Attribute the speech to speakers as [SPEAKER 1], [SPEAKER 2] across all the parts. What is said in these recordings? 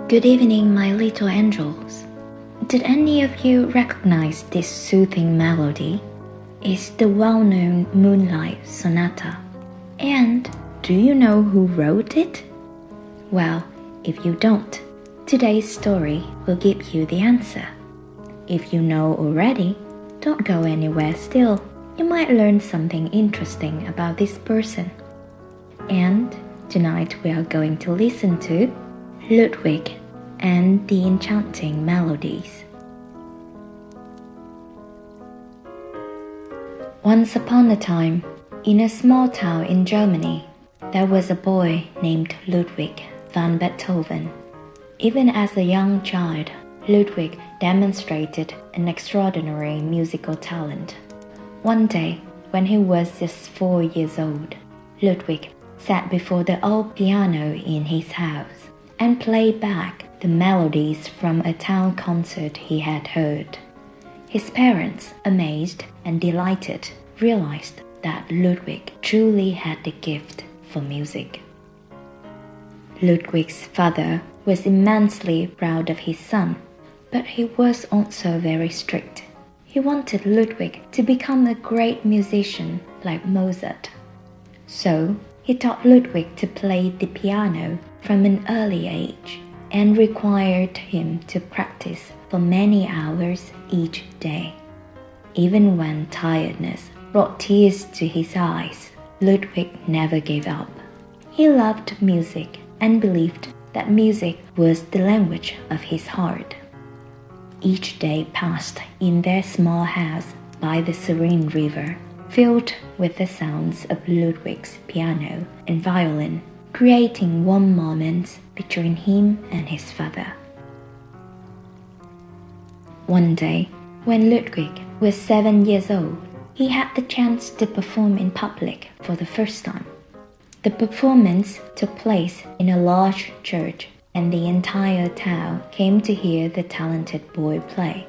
[SPEAKER 1] Good evening, my little angels. Did any of you recognize this soothing melody? It's the well-known Moonlight Sonata. And do you know who wrote it? Well, if you don't, today's story will give you the answer. If you know already, don't go anywhere still. You might learn something interesting about this person. And tonight we are going to listen to Ludwig and the Enchanting Melodies. Once upon a time, in a small town in Germany, there was a boy named Ludwig van Beethoven. Even as a young child, Ludwig demonstrated an extraordinary musical talent. One day, when he was just 4 years old, Ludwig sat before the old piano in his house and played back the melodies from a town concert he had heard. His parents, amazed and delighted, realized that Ludwig truly had the gift for music. Ludwig's father was immensely proud of his son, but he was also very strict. He wanted Ludwig to become a great musician like Mozart. So he taught Ludwig to play the piano from an early age and required him to practice for many hours each day. Even when tiredness brought tears to his eyes, Ludwig never gave up. He loved music and believed that music was the language of his heart. Each day passed in their small house by the serene river, filled with the sounds of Ludwig's piano and violin, creating warm moments between him and his father. One day, when Ludwig was 7 years old, he had the chance to perform in public for the first time. The performance took place in a large church, and the entire town came to hear the talented boy play.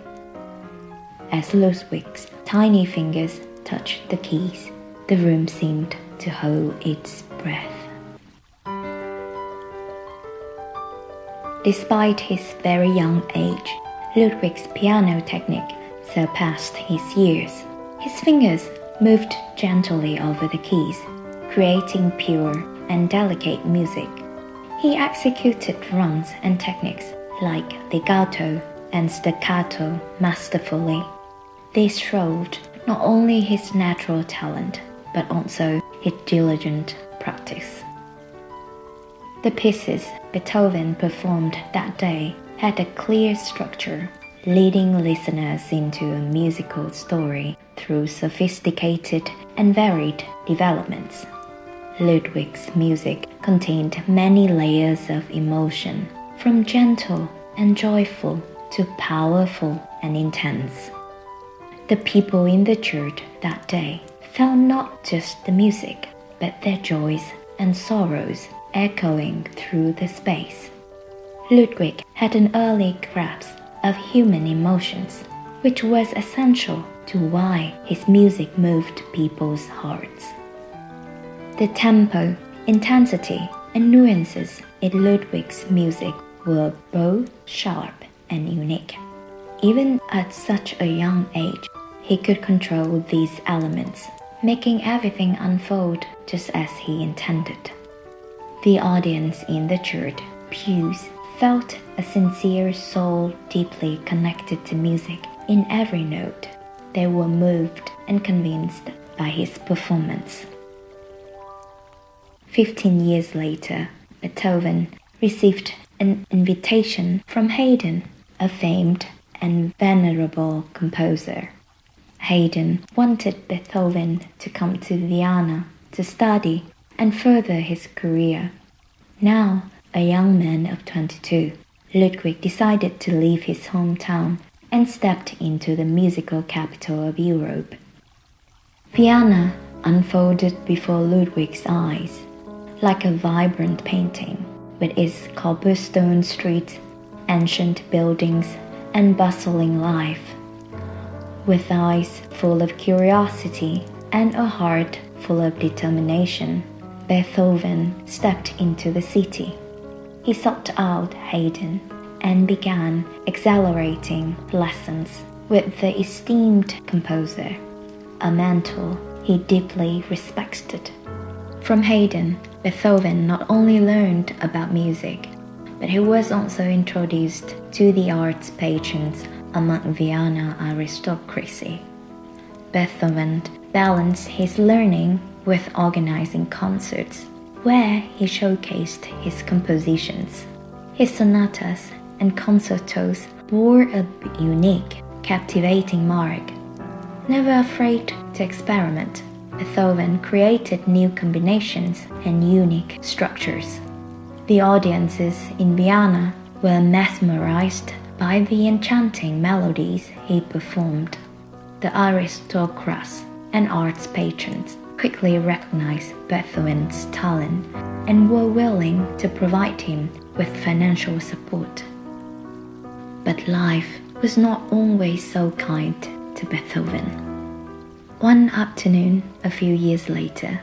[SPEAKER 1] As Ludwig's tiny fingers touched the keys, the room seemed to hold its breath. Despite his very young age, Ludwig's piano technique surpassed his years. His fingers moved gently over the keys, creating pure and delicate music. He executed runs and techniques like legato and staccato masterfully. This showed not only his natural talent, but also his diligent practice. The pieces Beethoven performed that day had a clear structure, leading listeners into a musical story through sophisticated and varied developments. Ludwig's music contained many layers of emotion, from gentle and joyful to powerful and intense. The people in the church that day felt not just the music, but their joys and sorrows echoing through the space. Ludwig had an early grasp of human emotions, which was essential to why his music moved people's hearts. The tempo, intensity, and nuances in Ludwig's music were both sharp and unique. Even at such a young age, he could control these elements, making everything unfold just as he intended. The audience in the church pews felt a sincere soul deeply connected to music in every note. They were moved and convinced by his performance. 15 years later, Beethoven received an invitation from Haydn, a famed and venerable composer. Haydn wanted Beethoven to come to Vienna to study and further his career. Now, a young man of 22, Ludwig decided to leave his hometown and stepped into the musical capital of Europe. Vienna unfolded before Ludwig's eyes, like a vibrant painting, with its cobblestone streets, ancient buildings, and bustling life. With eyes full of curiosity and a heart full of determination, Beethoven stepped into the city. he sought out Haydn and began accelerating lessons with the esteemed composer, a mentor he deeply respected. From Haydn, Beethoven not only learned about music, but he was also introduced to the arts patrons among Vienna aristocracy. Beethoven balanced his learning with organizing concerts, where he showcased his compositions. His sonatas and concertos bore a unique, captivating mark. Never afraid to experiment, Beethoven created new combinations and unique structures. The audiences in Vienna were mesmerized by the enchanting melodies he performed. The aristocrats and arts patrons quickly recognized Beethoven's talent and were willing to provide him with financial support. But life was not always so kind to Beethoven. One afternoon, a few years later,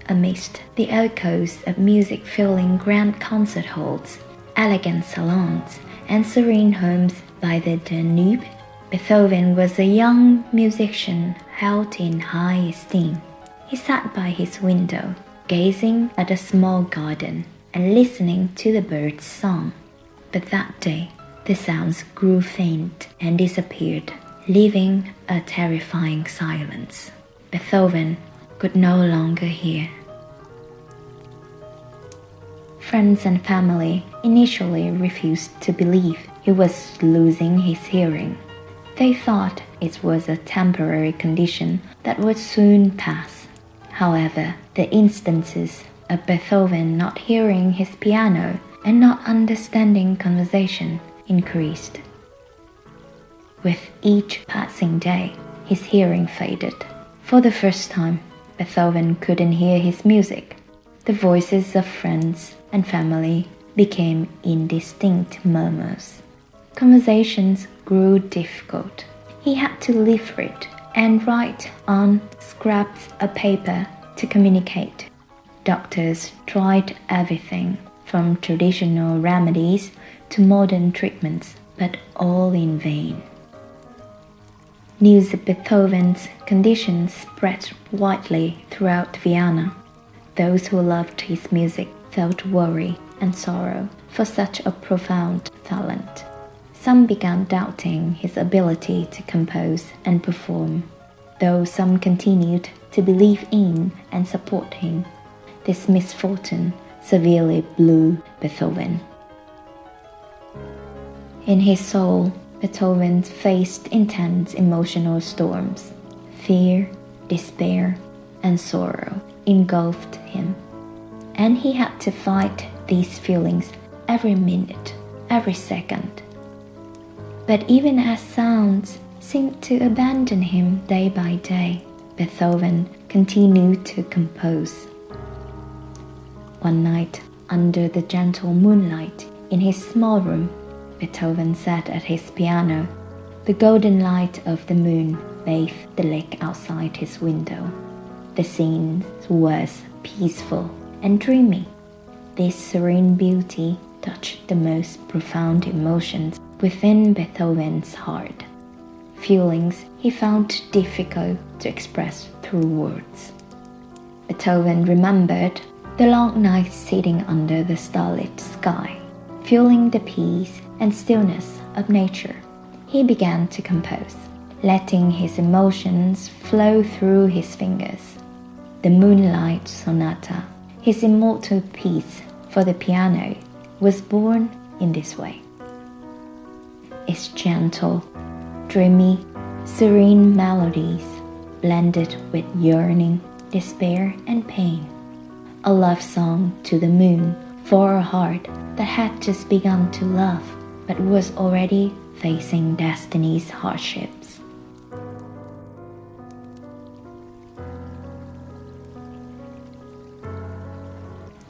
[SPEAKER 1] amidst the echoes of music filling grand concert halls, elegant salons, and serene homes by the Danube, Beethoven was a young musician held in high esteem. He sat by his window, gazing at a small garden and listening to the birds' song. But that day, the sounds grew faint and disappeared, leaving a terrifying silence. Beethoven could no longer hear. Friends and family initially refused to believe he was losing his hearing. They thought it was a temporary condition that would soon pass. However, the instances of Beethoven not hearing his piano and not understanding conversation increased. With each passing day, his hearing faded. For the first time, Beethoven couldn't hear his music. The voices of friends and family became indistinct murmurs. Conversations grew difficult. He had to leaflet and write on scraps of paper to communicate. Doctors tried everything from traditional remedies to modern treatments, but all in vain. News of Beethoven's condition spread widely throughout Vienna. Those who loved his music felt worry and sorrow for such a profound talent. Some began doubting his ability to compose and perform, though some continued to believe in and support him. This misfortune severely blew Beethoven. In his soul, Beethoven faced intense emotional storms. Fear, despair, and sorrow engulfed him, and he had to fight these feelings every minute, every second. But even as sounds seemed to abandon him day by day, Beethoven continued to compose. One night, under the gentle moonlight in his small room, Beethoven sat at his piano. The golden light of the moon bathed the lake outside his window. The scene was peaceful and dreamy. This serene beauty touched the most profound emotions within Beethoven's heart, feelings he found difficult to express through words. Beethoven remembered the long nights sitting under the starlit sky, feeling the peace and stillness of nature. He began to compose, letting his emotions flow through his fingers. The Moonlight Sonata, his immortal piece for the piano, was born in this way. Its gentle, dreamy, serene melodies blended with yearning, despair, and pain. A love song to the moon for a heart that had just begun to love but was already facing destiny's hardships.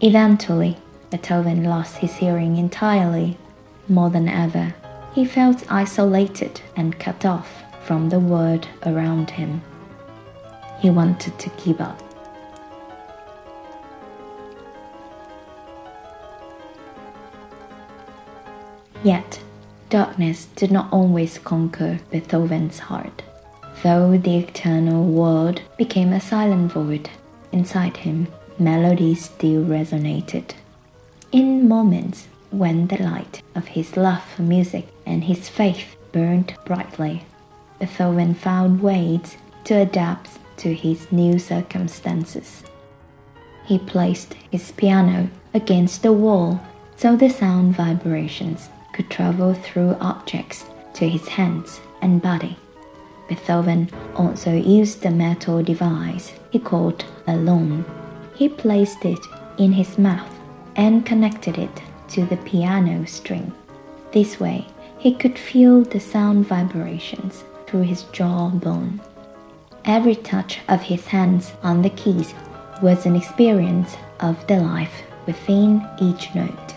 [SPEAKER 1] Eventually, Beethoven lost his hearing entirely. More than ever, he felt isolated and cut off from the world around him. He wanted to give up. Yet, darkness did not always conquer Beethoven's heart. Though the external world became a silent void, inside him, melodies still resonated. In moments when the light of his love for music and his faith burned brightly, Beethoven found ways to adapt to his new circumstances. He placed his piano against the wall so the sound vibrations could travel through objects to his hands and body. Beethoven also used a metal device he called a lung. He placed it in his mouth and connected it to the piano string. This way, he could feel the sound vibrations through his jawbone. Every touch of his hands on the keys was an experience of the life within each note.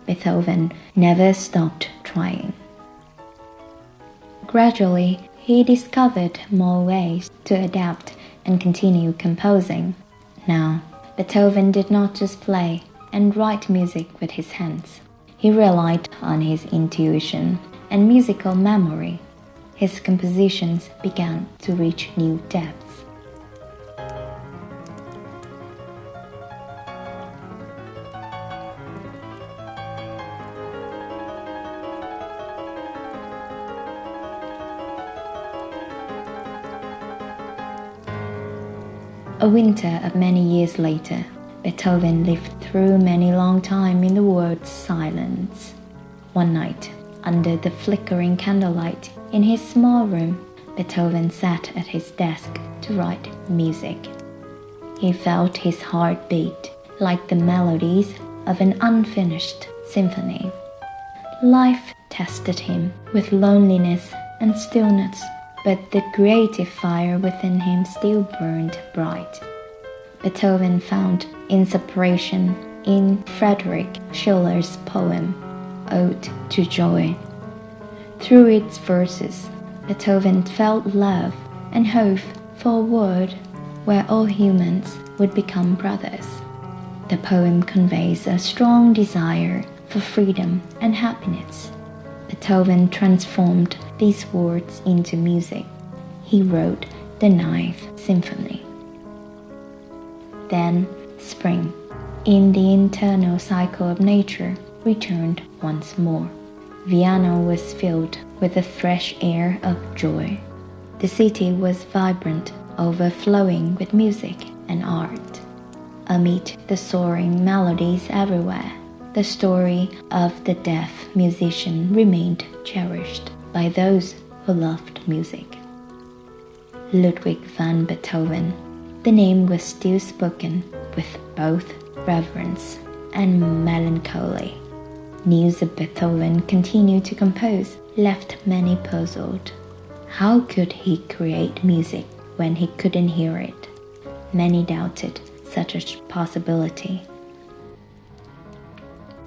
[SPEAKER 1] Beethoven never stopped trying. Gradually, he discovered more ways to adapt and continue composing. Now, Beethoven did not just play and write music with his hands. He relied on his intuition and musical memory. His compositions began to reach new depths. A winter of many years later, Beethoven lived through many long time in the world's silence. One night, under the flickering candlelight in his small room, Beethoven sat at his desk to write music. He felt his heart beat like the melodies of an unfinished symphony. Life tested him with loneliness and stillness, but the creative fire within him still burned bright. Beethoven found inspiration in Friedrich Schiller's poem, Ode to Joy. Through its verses, Beethoven felt love and hope for a world where all humans would become brothers. The poem conveys a strong desire for freedom and happiness. Beethoven transformed these words into music. He wrote the Ninth Symphony. Then spring, in the internal cycle of nature, returned once more. Vienna was filled with the fresh air of joy. The city was vibrant, overflowing with music and art. Amid the soaring melodies everywhere, the story of the deaf musician remained cherished by those who loved music. Ludwig van Beethoven. The name was still spoken with both reverence and melancholy. News of Beethoven continued to compose left many puzzled. How could he create music when he couldn't hear it? Many doubted such a possibility.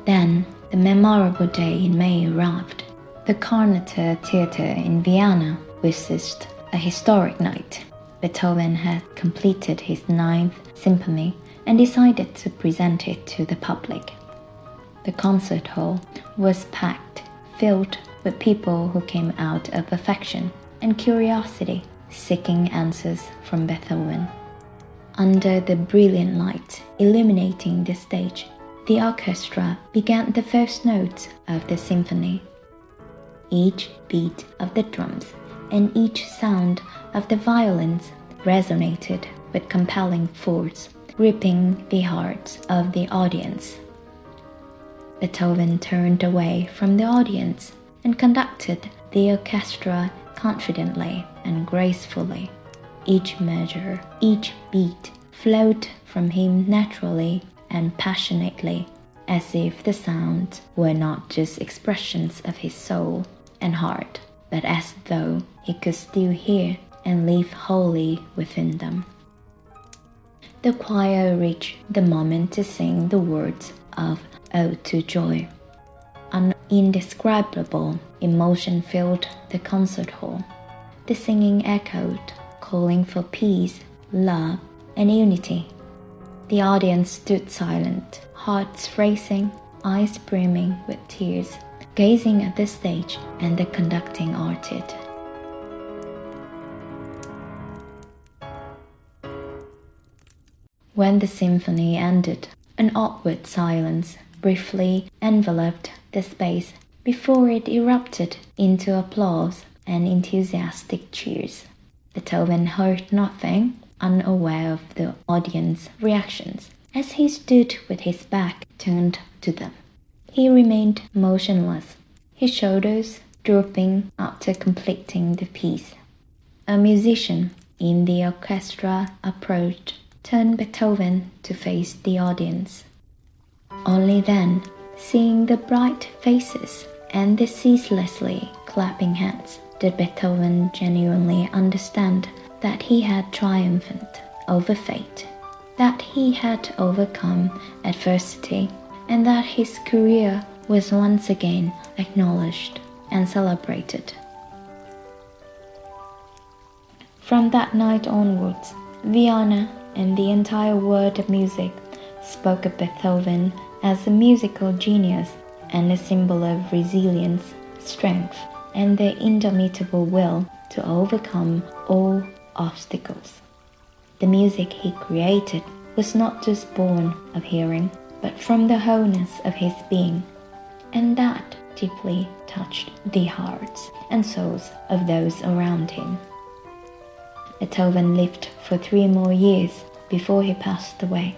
[SPEAKER 1] Then, the memorable day in May arrived. The Carnater Theater in Vienna witnessed a historic night. Beethoven had completed his Ninth Symphony and decided to present it to the public. The concert hall was packed, filled with people who came out of affection and curiosity, seeking answers from Beethoven. Under the brilliant light illuminating the stage, the orchestra began the first notes of the symphony. Each beat of the drums and each sound of the violins resonated with compelling force, gripping the hearts of the audience. Beethoven turned away from the audience and conducted the orchestra confidently and gracefully. Each measure, each beat flowed from him naturally and passionately, as if the sounds were not just expressions of his soul and heart, but as though he could still hear and live wholly within them. The choir reached the moment to sing the words of Ode to Joy. An indescribable emotion filled the concert hall. The singing echoed, calling for peace, love, and unity. The audience stood silent, hearts racing, eyes brimming with tears, gazing at the stage and the conducting artist. When the symphony ended, an awkward silence briefly enveloped the space before it erupted into applause and enthusiastic cheers. Beethoven heard nothing, unaware of the audience reactions, as he stood with his back turned to them. He remained motionless, his shoulders drooping after completing the piece. A musician in the orchestra approached, turned Beethoven to face the audience. Only then, seeing the bright faces and the ceaselessly clapping hands, did Beethoven genuinely understand that he had triumphed over fate, that he had overcome adversity, and that his career was once again acknowledged and celebrated. From that night onwards, Vienna and the entire world of music spoke of Beethoven as a musical genius and a symbol of resilience, strength, and the indomitable will to overcome all obstacles. The music he created was not just born of hearing, but from the wholeness of his being, and that deeply touched the hearts and souls of those around him. Beethoven lived for 3 more years before he passed away.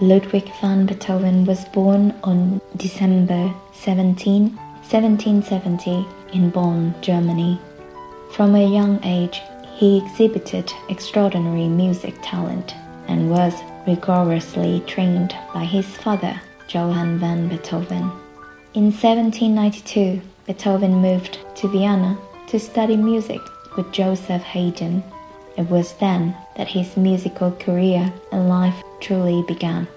[SPEAKER 1] Ludwig van Beethoven was born on December 17, 1770 in Bonn, Germany. From a young age, he exhibited extraordinary music talent and was rigorously trained by his father, Johann van Beethoven. In 1792, Beethoven moved to Vienna to study music with Joseph Haydn. It was then that his musical career and life truly began.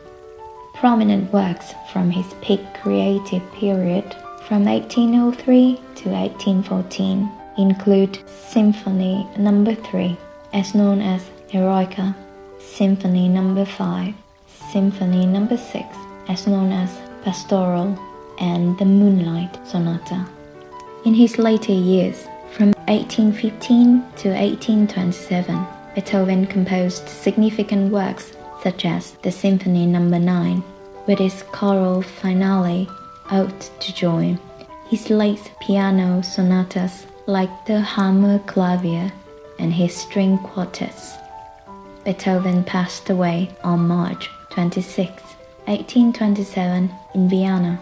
[SPEAKER 1] Prominent works from his peak creative period from 1803 to 1814 include Symphony No. 3, as known as Eroica, Symphony No. 5, Symphony No. 6, as known as Pastoral, and the Moonlight Sonata. In his later years, from 1815 to 1827, Beethoven composed significant works such as the Symphony No. 9, with its choral finale, Ode to Joy, his late piano sonatas like the Hammerklavier, and his string quartets. Beethoven passed away on March 26, 1827 in Vienna.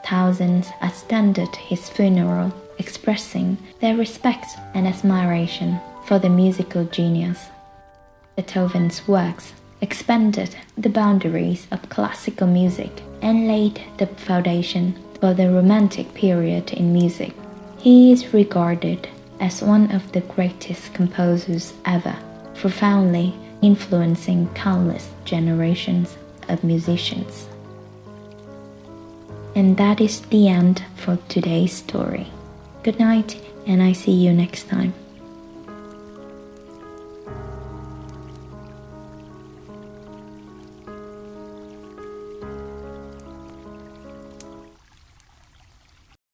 [SPEAKER 1] Thousands attended his funeral, expressing their respect and admiration for the musical genius. Beethoven's works expanded the boundaries of classical music and laid the foundation for the Romantic period in music. He is regarded as one of the greatest composers ever, profoundly influencing countless generations of musicians. And that is the end for today's story. Good night, and I see you next time.